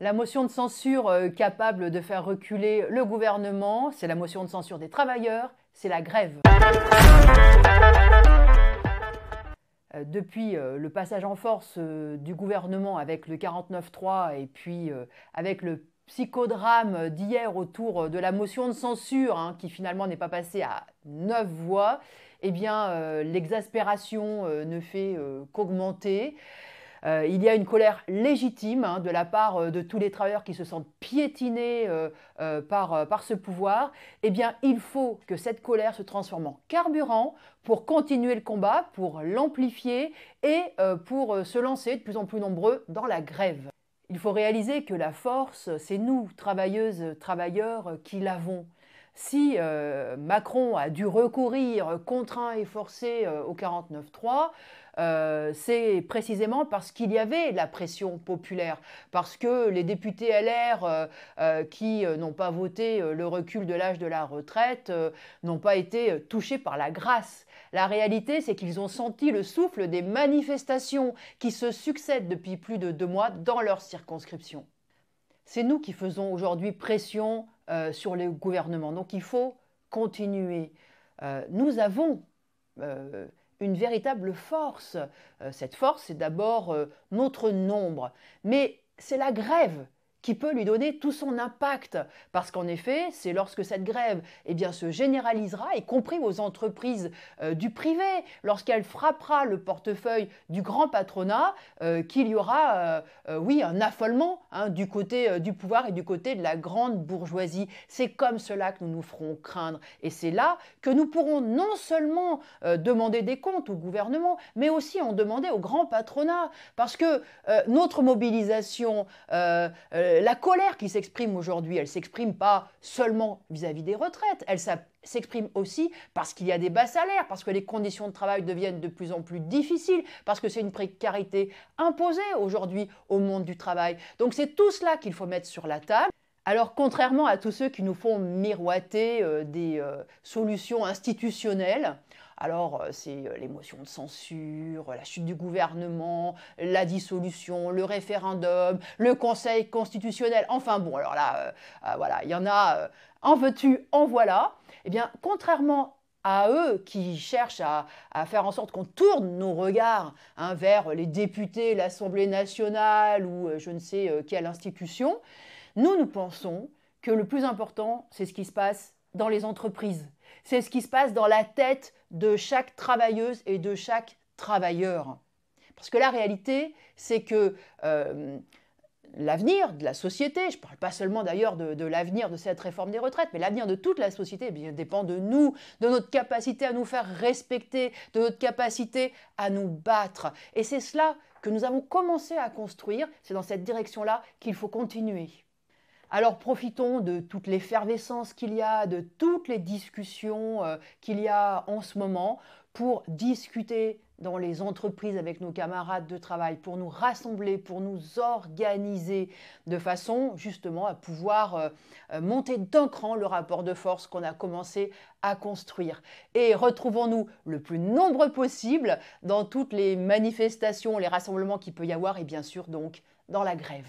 La motion de censure capable de faire reculer le gouvernement, c'est la motion de censure des travailleurs, c'est la grève. Depuis le passage en force du gouvernement avec le 49.3 et puis avec le psychodrame d'hier autour de la motion de censure, hein, qui finalement n'est pas passée à 9 voix, eh bien l'exaspération ne fait qu'augmenter. Il y a une colère légitime, hein, de la part de tous les travailleurs qui se sentent piétinés par ce pouvoir. Eh bien, il faut que cette colère se transforme en carburant pour continuer le combat, pour l'amplifier et pour se lancer de plus en plus nombreux dans la grève. Il faut réaliser que la force, c'est nous, travailleuses, travailleurs, qui l'avons. Si Macron a dû recourir contraint et forcé au 49.3, c'est précisément parce qu'il y avait la pression populaire, parce que les députés LR qui n'ont pas voté le recul de l'âge de la retraite n'ont pas été touchés par la grâce. La réalité, c'est qu'ils ont senti le souffle des manifestations qui se succèdent depuis plus de 2 mois dans leur circonscription. C'est nous qui faisons aujourd'hui pression sur le gouvernement. Donc il faut continuer. Nous avons une véritable force. Cette force, c'est d'abord notre nombre. Mais c'est la grève qui peut lui donner tout son impact. Parce qu'en effet, c'est lorsque cette grève se généralisera, y compris aux entreprises du privé, lorsqu'elle frappera le portefeuille du grand patronat, qu'il y aura, oui, un affolement, hein, du côté du pouvoir et du côté de la grande bourgeoisie. C'est comme cela que nous nous ferons craindre. Et c'est là que nous pourrons non seulement demander des comptes au gouvernement, mais aussi en demander au grand patronat. Parce que notre mobilisation, la colère qui s'exprime aujourd'hui, elle ne s'exprime pas seulement vis-à-vis des retraites, elle s'exprime aussi parce qu'il y a des bas salaires, parce que les conditions de travail deviennent de plus en plus difficiles, parce que c'est une précarité imposée aujourd'hui au monde du travail. Donc c'est tout cela qu'il faut mettre sur la table. Alors contrairement à tous ceux qui nous font miroiter des solutions institutionnelles, alors c'est les motions de censure, la chute du gouvernement, la dissolution, le référendum, le Conseil constitutionnel, enfin bon, alors là, voilà, il y en a en veux-tu, en voilà. Eh bien, contrairement à eux qui cherchent à faire en sorte qu'on tourne nos regards, hein, vers les députés, l'Assemblée nationale ou je ne sais quelle institution, nous pensons que le plus important, c'est ce qui se passe dans les entreprises. C'est ce qui se passe dans la tête de chaque travailleuse et de chaque travailleur. Parce que la réalité, c'est que l'avenir de la société, je ne parle pas seulement d'ailleurs de l'avenir de cette réforme des retraites, mais l'avenir de toute la société dépend de nous, de notre capacité à nous faire respecter, de notre capacité à nous battre. Et c'est cela que nous avons commencé à construire, c'est dans cette direction-là qu'il faut continuer. Alors profitons de toute l'effervescence qu'il y a, de toutes les discussions qu'il y a en ce moment pour discuter dans les entreprises avec nos camarades de travail, pour nous rassembler, pour nous organiser de façon justement à pouvoir monter d'un cran le rapport de force qu'on a commencé à construire. Et retrouvons-nous le plus nombreux possible dans toutes les manifestations, les rassemblements qu'il peut y avoir et bien sûr donc dans la grève.